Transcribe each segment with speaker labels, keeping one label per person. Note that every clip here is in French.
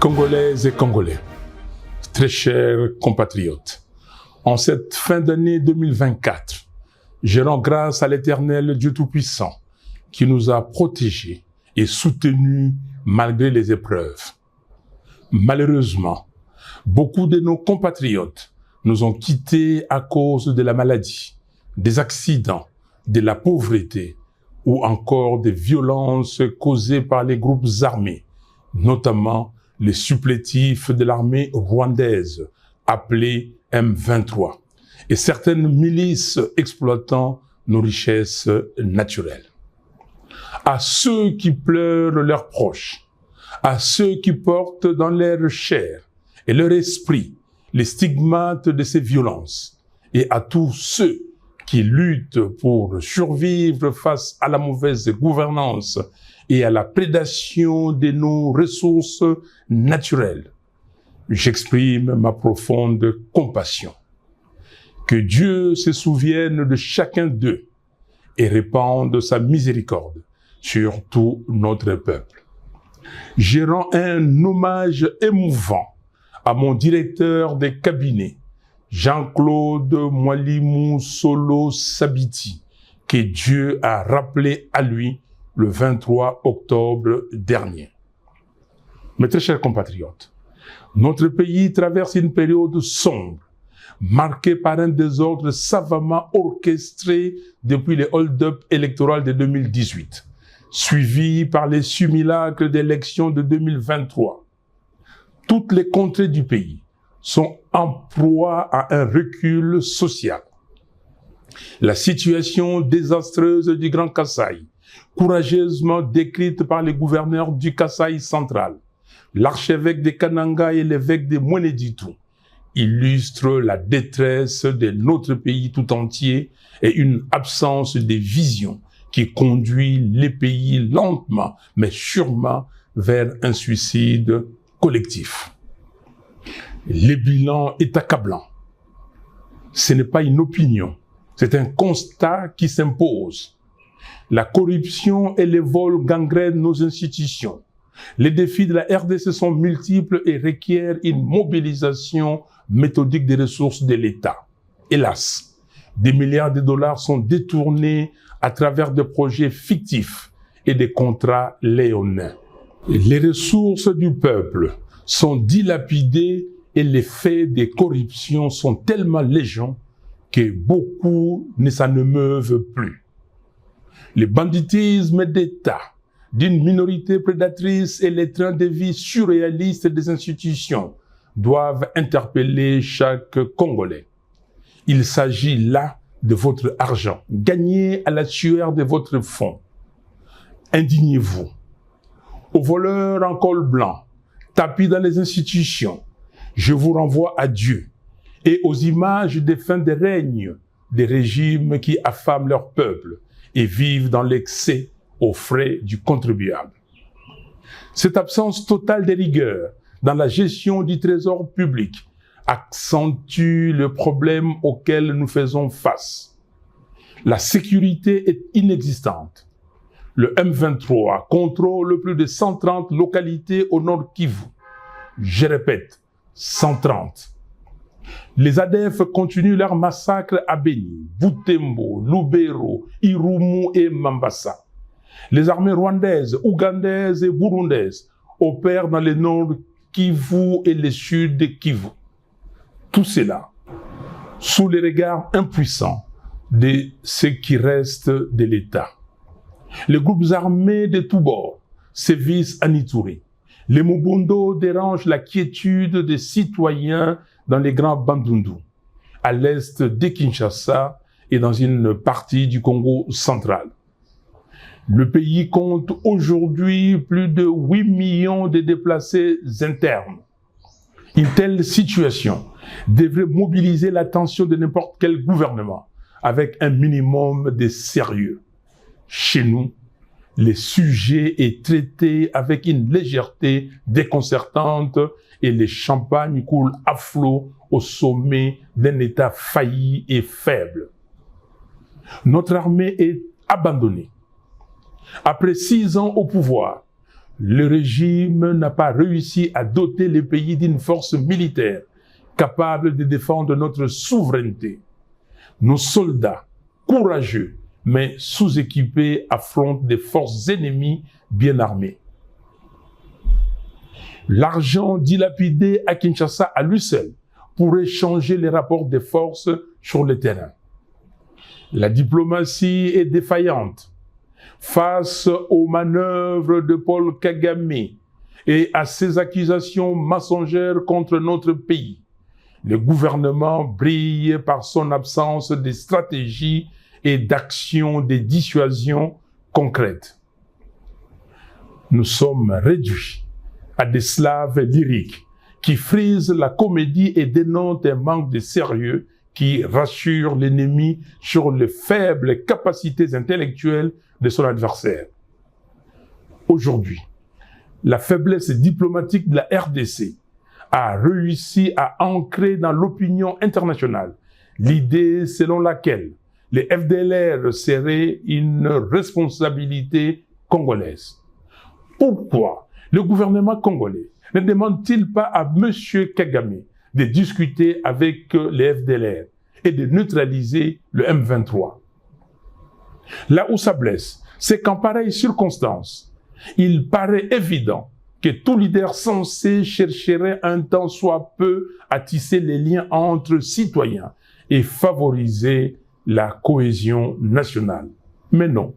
Speaker 1: Congolaises et Congolais, très chers compatriotes, en cette fin d'année 2024, je rends grâce à l'Éternel Dieu Tout-Puissant qui nous a protégés et soutenus malgré les épreuves. Malheureusement, beaucoup de nos compatriotes nous ont quittés à cause de la maladie, des accidents, de la pauvreté ou encore des violences causées par les groupes armés, notamment les supplétifs de l'armée rwandaise, appelée M23, et certaines milices exploitant nos richesses naturelles. À ceux qui pleurent leurs proches, à ceux qui portent dans leur chair et leur esprit les stigmates de ces violences, et à tous ceux qui luttent pour survivre face à la mauvaise gouvernance et à la prédation de nos ressources naturelles, j'exprime ma profonde compassion. Que Dieu se souvienne de chacun d'eux et répande sa miséricorde sur tout notre peuple. Je rends un hommage émouvant à mon directeur de cabinet, Jean-Claude Mwalimou Solo Sabiti, que Dieu a rappelé à lui le 23 octobre dernier. Mes très chers compatriotes, notre pays traverse une période sombre, marquée par un désordre savamment orchestré depuis les hold-up électoraux de 2018, suivi par les simulacres d'élections de 2023. Toutes les contrées du pays sont en proie à un recul social. La situation désastreuse du Grand Kasaï, courageusement décrite par les gouverneurs du Kasaï central, l'archevêque de Kananga et l'évêque de Mweneditu, illustre la détresse de notre pays tout entier et une absence de vision qui conduit les pays lentement mais sûrement vers un suicide collectif. Le bilan est accablant. Ce n'est pas une opinion, c'est un constat qui s'impose. La corruption et les vols gangrènent nos institutions. Les défis de la RDC sont multiples et requièrent une mobilisation méthodique des ressources de l'État. Hélas, des milliards de dollars sont détournés à travers des projets fictifs et des contrats léonins. Les ressources du peuple sont dilapidées et les faits de corruption sont tellement légion que beaucoup ne s'en émeuvent plus. Le banditisme d'État d'une minorité prédatrice et les trains de vie surréalistes des institutions doivent interpeller chaque Congolais. Il s'agit là de votre argent, gagné à la sueur de votre fonds. Indignez-vous. Aux voleurs en col blanc, tapis dans les institutions, je vous renvoie à Dieu et aux images des fins de règne des régimes qui affament leur peuple et vivent dans l'excès aux frais du contribuable. Cette absence totale de rigueur dans la gestion du trésor public accentue le problème auquel nous faisons face. La sécurité est inexistante. Le M23 contrôle plus de 130 localités au nord Kivu. Je répète, 130. Les ADF continuent leur massacre à Beni, Butembo, Lubero, Irumu et Mambasa. Les armées rwandaises, ougandaises et burundaises opèrent dans le nord Kivu et le sud Kivu. Tout cela sous les regards impuissants de ce qui reste de l'État. Les groupes armés de tous bords sévissent à Ituri. Les Mobundo dérangent la quiétude des citoyens dans les grands Bandundu, à l'est de Kinshasa et dans une partie du Congo central. Le pays compte aujourd'hui plus de 8 millions de déplacés internes. Une telle situation devrait mobiliser l'attention de n'importe quel gouvernement avec un minimum de sérieux. Chez nous, le sujet est traité avec une légèreté déconcertante et le champagne coule à flot au sommet d'un État failli et faible. Notre armée est abandonnée. Après 6 ans au pouvoir, le régime n'a pas réussi à doter les pays d'une force militaire capable de défendre notre souveraineté. Nos soldats, courageux, mais sous-équipés, affrontent des forces ennemies bien armées. L'argent dilapidé à Kinshasa à lui seul pourrait changer les rapports des forces sur le terrain. La diplomatie est défaillante face aux manœuvres de Paul Kagame et à ses accusations mensongères contre notre pays. Le gouvernement brille par son absence de stratégie et d'action de dissuasion concrètes. Nous sommes réduits à des slaves lyriques qui frisent la comédie et dénoncent un manque de sérieux qui rassure l'ennemi sur les faibles capacités intellectuelles de son adversaire. Aujourd'hui, la faiblesse diplomatique de la RDC a réussi à ancrer dans l'opinion internationale l'idée selon laquelle les FDLR seraient une responsabilité congolaise. Pourquoi le gouvernement congolais ne demande-t-il pas à M. Kagame de discuter avec les FDLR et de neutraliser le M23? Là où ça blesse, c'est qu'en pareille circonstance, il paraît évident que tout leader censé chercherait un temps soit peu à tisser les liens entre citoyens et favoriser la cohésion nationale. Mais non.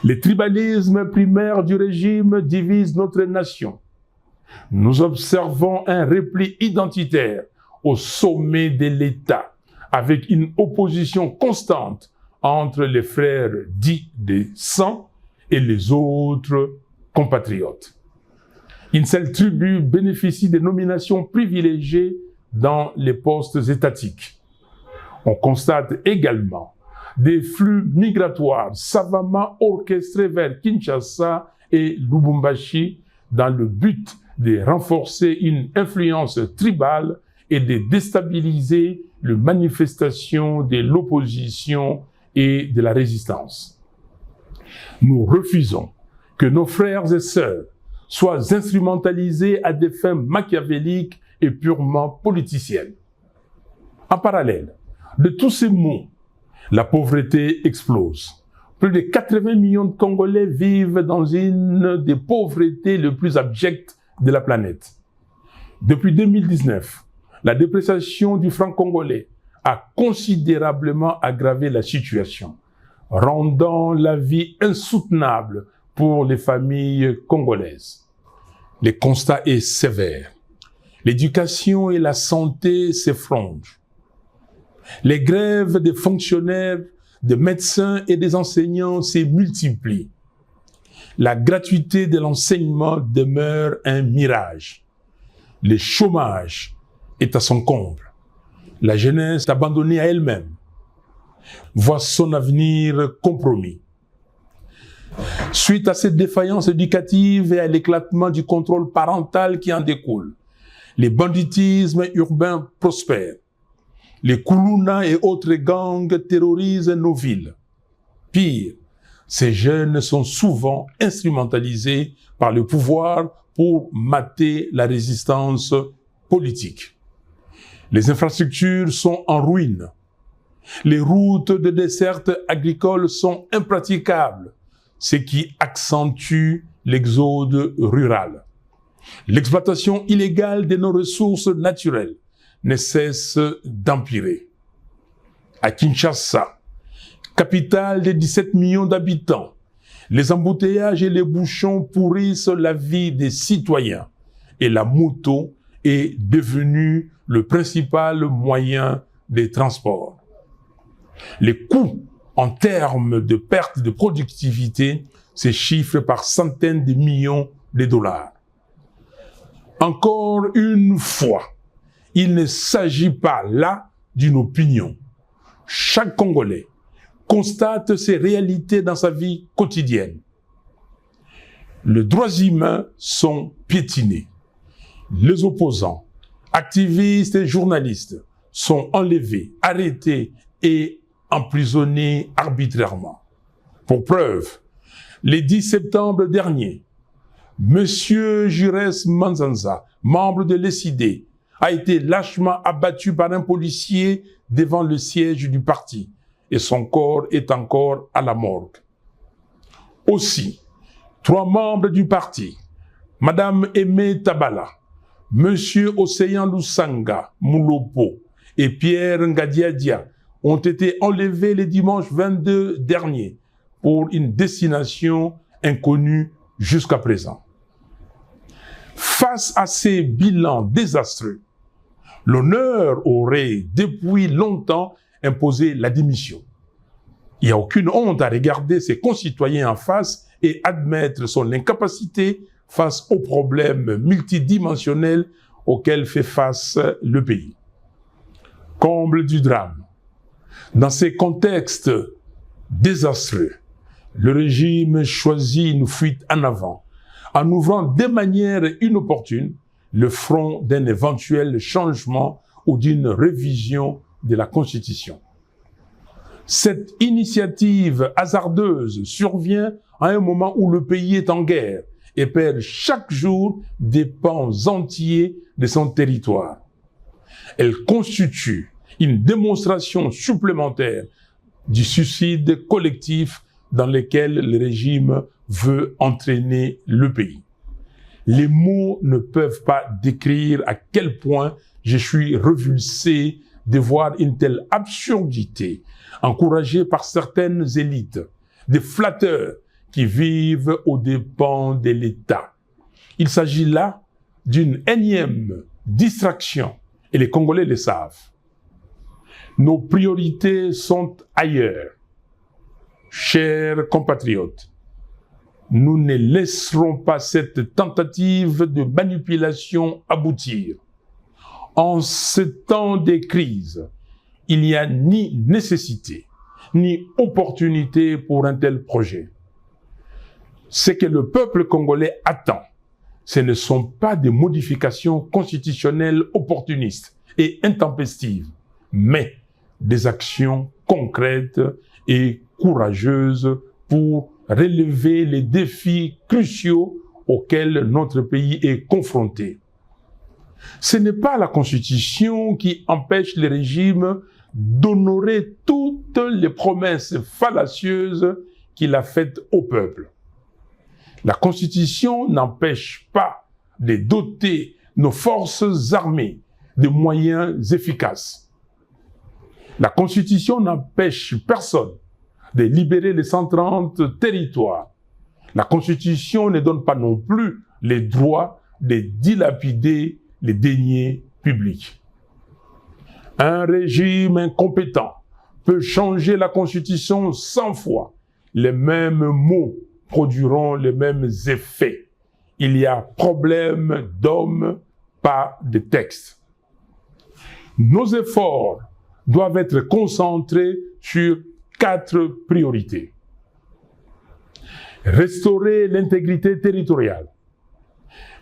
Speaker 1: Les tribalismes primaires du régime divisent notre nation. Nous observons un repli identitaire au sommet de l'État, avec une opposition constante entre les frères dits de sang et les autres compatriotes. Une seule tribu bénéficie de nominations privilégiées dans les postes étatiques. On constate également des flux migratoires savamment orchestrés vers Kinshasa et Lubumbashi dans le but de renforcer une influence tribale et de déstabiliser les manifestations de l'opposition et de la résistance. Nous refusons que nos frères et sœurs soient instrumentalisés à des fins machiavéliques et purement politiciennes. En parallèle de tous ces maux, la pauvreté explose. Plus de 80 millions de Congolais vivent dans une des pauvretés les plus abjectes de la planète. Depuis 2019, la dépréciation du franc congolais a considérablement aggravé la situation, rendant la vie insoutenable pour les familles congolaises. Le constat est sévère. L'éducation et la santé s'effondrent. Les grèves des fonctionnaires, des médecins et des enseignants se multiplient. La gratuité de l'enseignement demeure un mirage. Le chômage est à son comble. La jeunesse abandonnée à elle-même voit son avenir compromis. Suite à cette défaillance éducative et à l'éclatement du contrôle parental qui en découle, les banditismes urbains prospèrent. Les Koulouna et autres gangs terrorisent nos villes. Pire, ces jeunes sont souvent instrumentalisés par le pouvoir pour mater la résistance politique. Les infrastructures sont en ruine. Les routes de desserte agricole sont impraticables, ce qui accentue l'exode rural. L'exploitation illégale de nos ressources naturelles ne cesse d'empirer. À Kinshasa, capitale de 17 millions d'habitants, les embouteillages et les bouchons pourrissent la vie des citoyens et la moto est devenue le principal moyen de transport. Les coûts en termes de perte de productivité se chiffrent par centaines de millions de dollars. Encore une fois, il ne s'agit pas là d'une opinion. Chaque Congolais constate ces réalités dans sa vie quotidienne. Les droits humains sont piétinés. Les opposants, activistes et journalistes sont enlevés, arrêtés et emprisonnés arbitrairement. Pour preuve, le 10 septembre dernier, Monsieur Jures Manzanza, membre de l'ESID, a été lâchement abattu par un policier devant le siège du parti et son corps est encore à la morgue. Aussi, 3 membres du parti, Madame Aimé Tabala, Monsieur Océan Lusanga Moulopo et Pierre Ngadiadia ont été enlevés le dimanche 22 dernier pour une destination inconnue jusqu'à présent. Face à ces bilans désastreux, l'honneur aurait depuis longtemps imposé la démission. Il n'y a aucune honte à regarder ses concitoyens en face et admettre son incapacité face aux problèmes multidimensionnels auxquels fait face le pays. Comble du drame. Dans ces contextes désastreux, le régime choisit une fuite en avant, en ouvrant de manière inopportune le front d'un éventuel changement ou d'une révision de la Constitution. Cette initiative hasardeuse survient à un moment où le pays est en guerre et perd chaque jour des pans entiers de son territoire. Elle constitue une démonstration supplémentaire du suicide collectif dans lequel le régime veut entraîner le pays. Les mots ne peuvent pas décrire à quel point je suis révulsé de voir une telle absurdité encouragée par certaines élites, des flatteurs qui vivent aux dépens de l'État. Il s'agit là d'une énième distraction et les Congolais le savent. Nos priorités sont ailleurs. Chers compatriotes, nous ne laisserons pas cette tentative de manipulation aboutir. En ce temps de crise, il n'y a ni nécessité, ni opportunité pour un tel projet. Ce que le peuple congolais attend, ce ne sont pas des modifications constitutionnelles opportunistes et intempestives, mais des actions concrètes et courageuses pour relever les défis cruciaux auxquels notre pays est confronté. Ce n'est pas la Constitution qui empêche le régime d'honorer toutes les promesses fallacieuses qu'il a faites au peuple. La Constitution n'empêche pas de doter nos forces armées de moyens efficaces. La Constitution n'empêche personne de libérer les 130 territoires. La Constitution ne donne pas non plus les droits de dilapider les deniers publics. Un régime incompétent peut changer la Constitution 100 fois. Les mêmes mots produiront les mêmes effets. Il y a problème d'hommes, pas de texte. Nos efforts doivent être concentrés sur 4 priorités. Restaurer l'intégrité territoriale.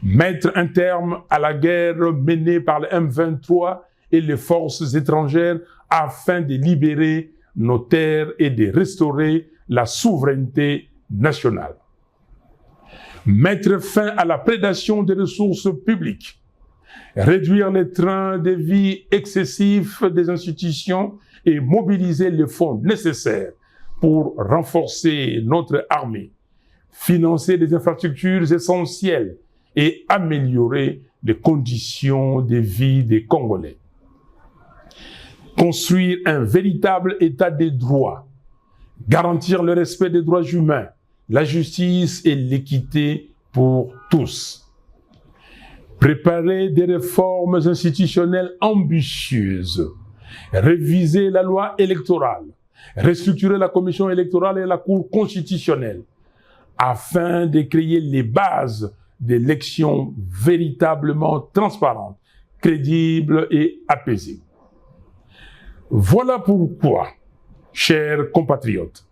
Speaker 1: Mettre un terme à la guerre menée par le M23 et les forces étrangères afin de libérer nos terres et de restaurer la souveraineté nationale. Mettre fin à la prédation des ressources publiques. Réduire les trains de vie excessifs des institutions et mobiliser les fonds nécessaires pour renforcer notre armée, financer des infrastructures essentielles et améliorer les conditions de vie des Congolais. Construire un véritable état des droits, garantir le respect des droits humains, la justice et l'équité pour tous. Préparer des réformes institutionnelles ambitieuses, réviser la loi électorale, restructurer la commission électorale et la Cour constitutionnelle, afin de créer les bases d'élections véritablement transparentes, crédibles et apaisées. Voilà pourquoi, chers compatriotes,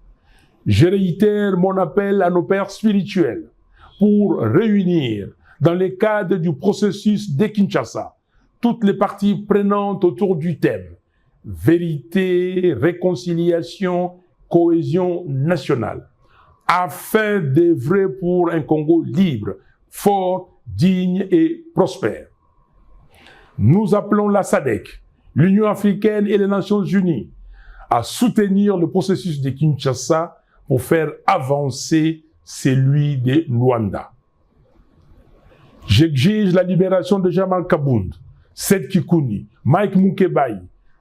Speaker 1: je réitère mon appel à nos pères spirituels pour réunir, dans le cadre du processus de Kinshasa, toutes les parties prenantes autour du thème « Vérité, réconciliation, cohésion nationale » afin d'œuvrer pour un Congo libre, fort, digne et prospère. Nous appelons la SADC, l'Union africaine et les Nations unies à soutenir le processus de Kinshasa pour faire avancer celui de Luanda. J'exige la libération de Jamal Kabound, Seth Kikuni, Mike Mukebai,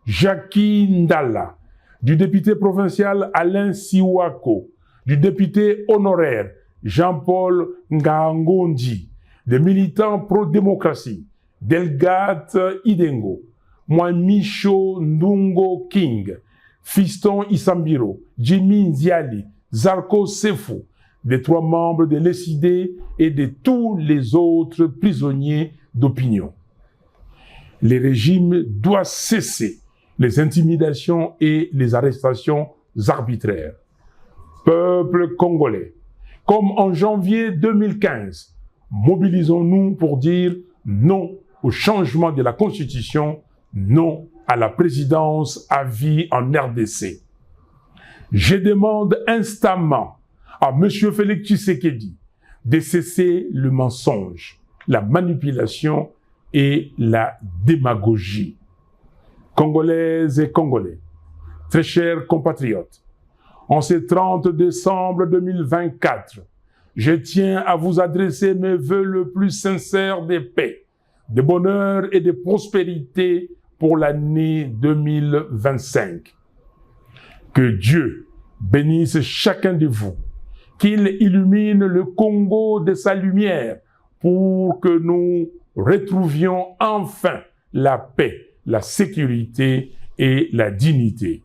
Speaker 1: Jackie Ndala, du député provincial Alain Siwako, du député honoraire Jean-Paul Ngangondi, des militants pro-démocratie, Delgate Idengo, Mwamicho Ndungo King, Fiston Isambiro, Jimmy Nziali, Zarko Sefo, des 3 membres de l'ESID et de tous les autres prisonniers d'opinion. Le régime doit cesser les intimidations et les arrestations arbitraires. Peuple congolais, comme en janvier 2015, mobilisons-nous pour dire non au changement de la Constitution, non à la présidence à vie en RDC. Je demande instamment à M. Félix Tshisekedi de cesser le mensonge, la manipulation et la démagogie. Congolaises et Congolais, très chers compatriotes, en ce 30 décembre 2024, je tiens à vous adresser mes vœux le plus sincères de paix, de bonheur et de prospérité pour l'année 2025. Que Dieu bénisse chacun de vous, qu'il illumine le Congo de sa lumière pour que nous retrouvions enfin la paix, la sécurité et la dignité.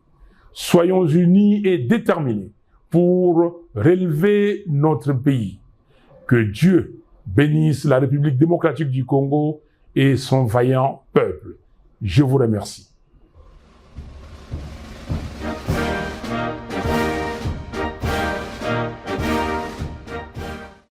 Speaker 1: Soyons unis et déterminés pour relever notre pays. Que Dieu bénisse la République démocratique du Congo et son vaillant peuple. Je vous remercie.